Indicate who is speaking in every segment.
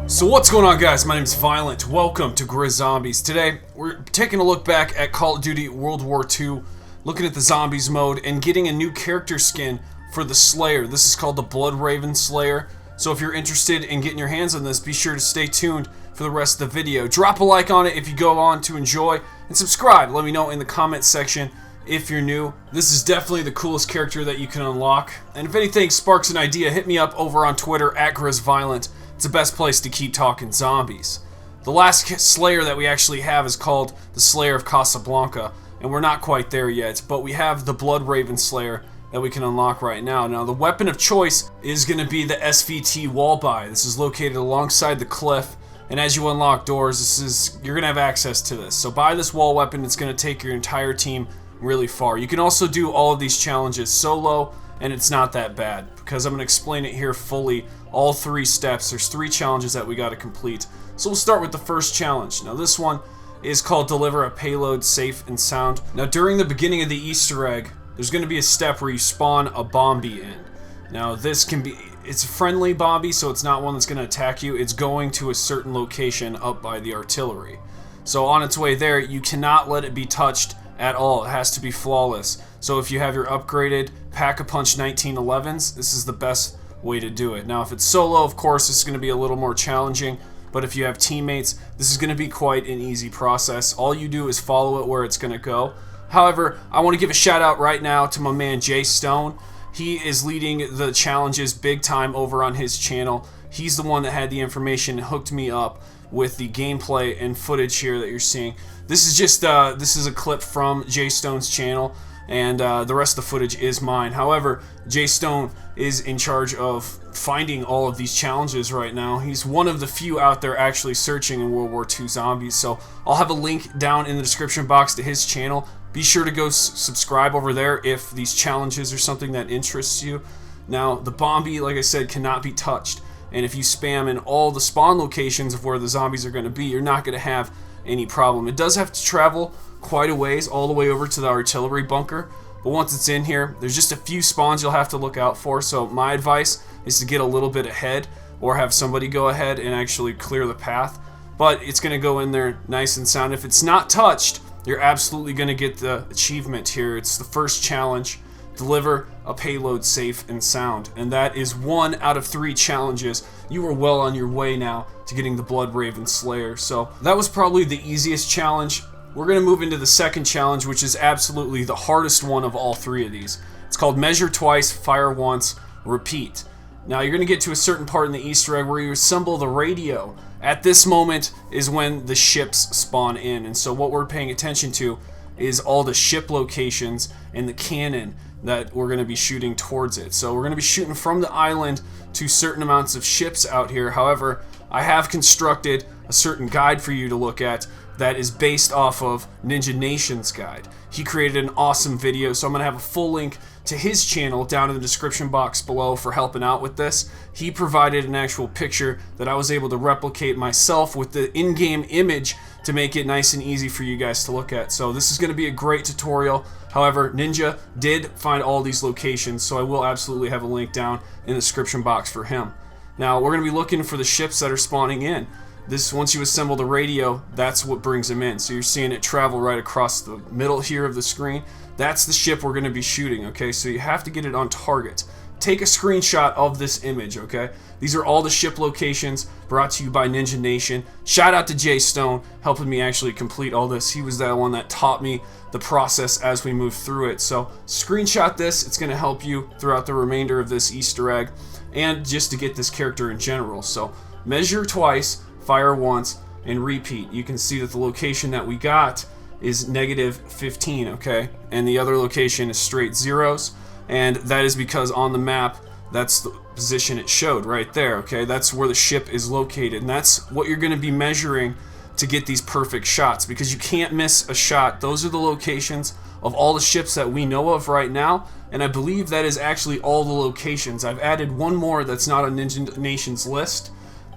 Speaker 1: So what's going on, guys? My name is Violent. Welcome to Grizz Zombies. Today, we're taking a look back at Call of Duty World War II, looking at the Zombies mode, and getting a new character skin for the Slayer. This is called the BloodRaven Slayer. So if you're interested in getting your hands on this, be sure to stay tuned for the rest of the video. Drop a like on it if you go on to enjoy, and subscribe. Let me know in the comment section if you're new. This is definitely the coolest character that you can unlock. And if anything sparks an idea, hit me up over on Twitter at GrizzViolent. It's the best place to keep talking zombies. The last Slayer that we actually have is called the Slayer of Casablanca, and we're not quite there yet, but we have the BloodRaven Slayer that we can unlock right now. Now, the weapon of choice is going to be the SVT wall buy. This is located alongside the cliff, and as you unlock doors, you're going to have access to this. So buy this wall weapon. It's going to take your entire team really far. You can also do all of these challenges solo, and it's not that bad, because I'm going to explain it here fully, all 3 steps. There's 3 challenges that we got to complete. So we'll start with the first challenge. Now this one is called Deliver a Payload Safe and Sound. Now during the beginning of the Easter egg, there's going to be a step where you spawn a bombie in. Now this can be, it's a friendly bombie, so it's not one that's going to attack you. It's going to a certain location up by the artillery. So on its way there, you cannot let it be touched at all. It has to be flawless. So if you have your upgraded Pack-a-Punch 1911s, this is the best way to do it. Now if it's solo, of course, it's going to be a little more challenging, but if you have teammates, this is going to be quite an easy process. All you do is follow it where it's going to go. However, I want to give a shout out right now to my man Jay Stone. He is leading the challenges big time over on his channel. He's the one that had the information and hooked me up with the gameplay and footage here that you're seeing. This is just this is a clip from Jay Stone's channel, and the rest of the footage is mine. However, Jay Stone is in charge of finding all of these challenges right now. He's one of the few out there actually searching in World War II zombies. So I'll have a link down in the description box to his channel. Be sure to go subscribe over there if these challenges are something that interests you. Now, the bombie, like I said, cannot be touched. And if you spam in all the spawn locations of where the zombies are going to be, you're not going to have any problem. It does have to travel quite a ways, all the way over to the artillery bunker. But once it's in here, there's just a few spawns you'll have to look out for. So my advice is to get a little bit ahead, or have somebody go ahead and actually clear the path. But it's going to go in there nice and sound. If it's not touched, you're absolutely going to get the achievement here. It's the first challenge. Deliver a payload safe and sound. And that is 1 out of 3 challenges. You are well on your way now to getting the BloodRaven Slayer. So that was probably the easiest challenge. We're going to move into the second challenge, which is absolutely the hardest one of all 3 of these. It's called Measure Twice, Fire Once, Repeat. Now you're going to get to a certain part in the Easter egg where you assemble the radio. At this moment is when the ships spawn in. And so what we're paying attention to is all the ship locations and the cannon that we're going to be shooting towards it. So we're going to be shooting from the island to certain amounts of ships out here. However, I have constructed a certain guide for you to look at that is based off of Ninja Nation's guide. He created an awesome video, so I'm going to have a full link to his channel down in the description box below for helping out with this. He provided an actual picture that I was able to replicate myself with the in-game image to make it nice and easy for you guys to look at. So this is going to be a great tutorial. However, Ninja did find all these locations, so I will absolutely have a link down in the description box for him. Now, we're going to be looking for the ships that are spawning in. This, once you assemble the radio, that's what brings them in. So you're seeing it travel right across the middle here of the screen. That's the ship we're going to be shooting, okay? So you have to get it on target. Take a screenshot of this image, okay? These are all the ship locations brought to you by Ninja Nation. Shout out to Jay Stone, helping me actually complete all this. He was that one that taught me the process as we move through it. So screenshot this. It's going to help you throughout the remainder of this Easter egg and just to get this character in general. So measure twice, fire once, and repeat. You can see that the location that we got is -15, okay? And the other location is straight zeros. And that is because on the map, that's the position it showed right there, okay? That's where the ship is located. And that's what you're going to be measuring to get these perfect shots, because you can't miss a shot. Those are the locations of all the ships that we know of right now. And I believe that is actually all the locations. I've added one more that's not on Ninja Nation's list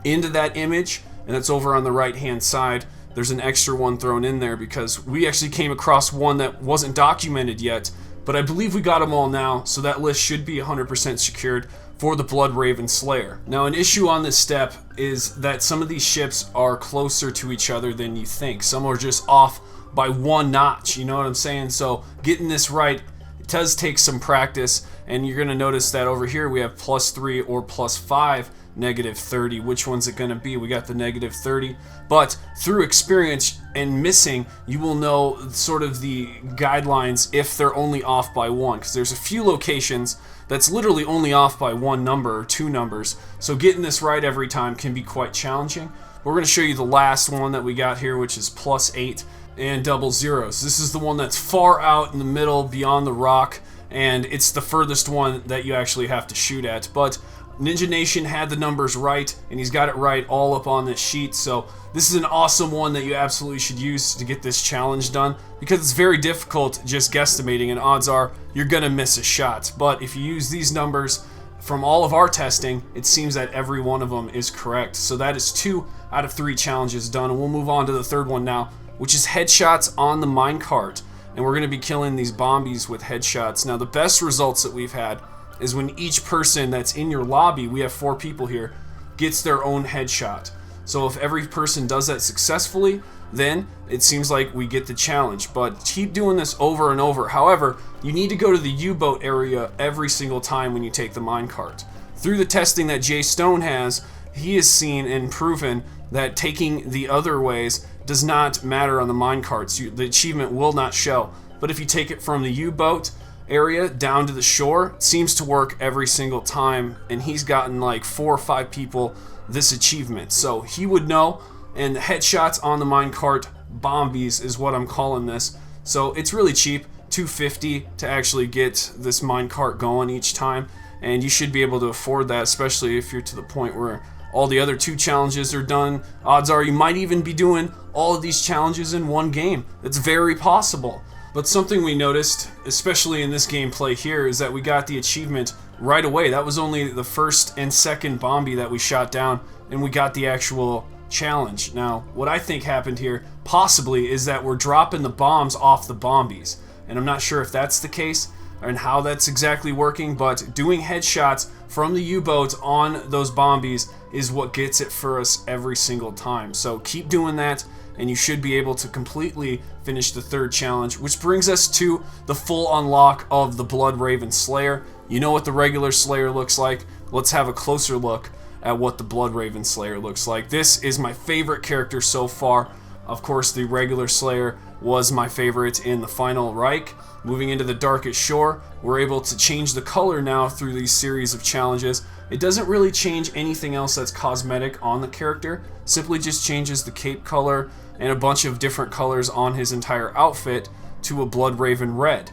Speaker 1: into that image, and that's over on the right-hand side. There's an extra one thrown in there because we actually came across one that wasn't documented yet, but I believe we got them all now, so that list should be 100% secured for the BloodRaven Slayer. Now, an issue on this step is that some of these ships are closer to each other than you think. Some are just off by one notch, you know what I'm saying? So getting this right, it does take some practice, and you're going to notice that over here we have +3 or +5, -30. Which one's it going to be? We got the -30, but through experience and missing, you will know sort of the guidelines if they're only off by one, because there's a few locations that's literally only off by one number or two numbers. So getting this right every time can be quite challenging. We're going to show you the last one that we got here, which is +8 and double zeros. This is the one that's far out in the middle beyond the rock, and it's the furthest one that you actually have to shoot at. But Ninja Nation had the numbers right, and he's got it right all up on this sheet. So this is an awesome one that you absolutely should use to get this challenge done, because it's very difficult just guesstimating, and odds are you're gonna miss a shot. But if you use these numbers from all of our testing, it seems that every one of them is correct. So that is 2 out of 3 challenges done, and we'll move on to the third one now, which is headshots on the minecart. And we're gonna be killing these bombies with headshots. Now, the best results that we've had is when each person that's in your lobby, we have 4 people here, gets their own headshot. So if every person does that successfully, then it seems like we get the challenge. But keep doing this over and over. However, you need to go to the U-boat area every single time when you take the minecart. Through the testing that Jay Stone has, he has seen and proven that taking the other ways does not matter on the minecarts. The achievement will not show. But if you take it from the U-boat area down to the shore, it seems to work every single time, and he's gotten like 4 or 5 people this achievement, so he would know. And the headshots on the minecart, bombies is what I'm calling this. So it's really cheap, $2.50 to actually get this minecart going each time, and you should be able to afford that, especially if you're to the point where all the other 2 challenges are done. Odds are you might even be doing all of these challenges in one game. It's very possible. But something we noticed, especially in this gameplay here, is that we got the achievement right away. That was only the first and second bombie that we shot down, and we got the actual challenge. Now, what I think happened here, possibly, is that we're dropping the bombs off the bombies. And I'm not sure if that's the case and how that's exactly working, but doing headshots from the U-boats on those bombies is what gets it for us every single time. So keep doing that, and you should be able to completely finish the third challenge, which brings us to the full unlock of the BloodRaven Slayer. You know what the regular Slayer looks like. Let's have a closer look at what the BloodRaven Slayer looks like. This is my favorite character so far. Of course, the regular Slayer was my favorite in the final Reich. Moving into the Darkest Shore, we're able to change the color now through these series of challenges. It doesn't really change anything else that's cosmetic on the character, simply just changes the cape color and a bunch of different colors on his entire outfit to a BloodRaven red.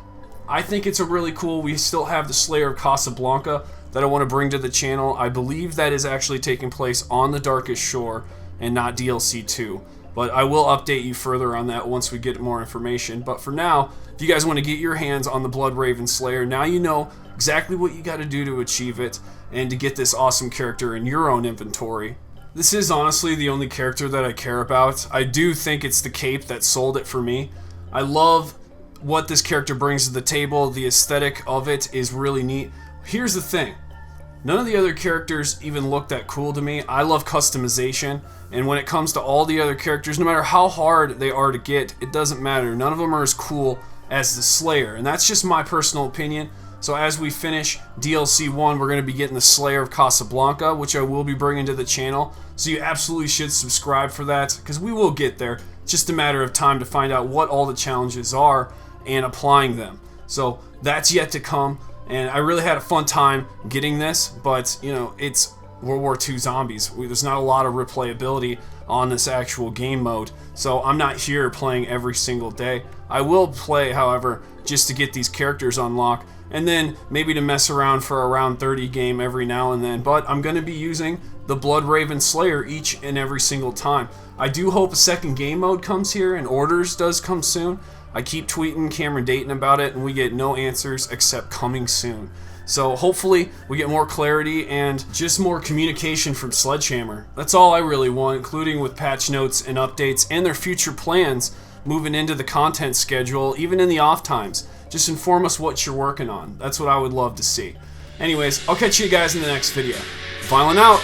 Speaker 1: I think it's a really cool. We still have the Slayer of Casablanca that I want to bring to the channel. I believe that is actually taking place on the Darkest Shore and not DLC 2. But I will update you further on that once we get more information. But for now, if you guys want to get your hands on the BloodRaven Slayer, now you know exactly what you got to do to achieve it and to get this awesome character in your own inventory. This is honestly the only character that I care about. I do think it's the cape that sold it for me. I love what this character brings to the table. The aesthetic of it is really neat. Here's the thing. None of the other characters even look that cool to me. I love customization, and when it comes to all the other characters, no matter how hard they are to get, it doesn't matter. None of them are as cool as the Slayer, and that's just my personal opinion. So as we finish DLC 1, we're going to be getting the Slayer of Casablanca, which I will be bringing to the channel. So you absolutely should subscribe for that, because we will get there. It's just a matter of time to find out what all the challenges are and applying them. So that's yet to come. And I really had a fun time getting this, but, you know, it's World War II zombies. There's not a lot of replayability on this actual game mode, so I'm not here playing every single day. I will play, however, just to get these characters unlocked, and then maybe to mess around for a round 30 game every now and then, but I'm going to be using the BloodRaven Slayer each and every single time. I do hope a second game mode comes here, and Orders does come soon. I keep tweeting Cameron Dayton about it, and we get no answers except coming soon. So hopefully we get more clarity and just more communication from Sledgehammer. That's all I really want, including with patch notes and updates and their future plans moving into the content schedule, even in the off times. Just inform us what you're working on. That's what I would love to see. Anyways, I'll catch you guys in the next video. Violent out!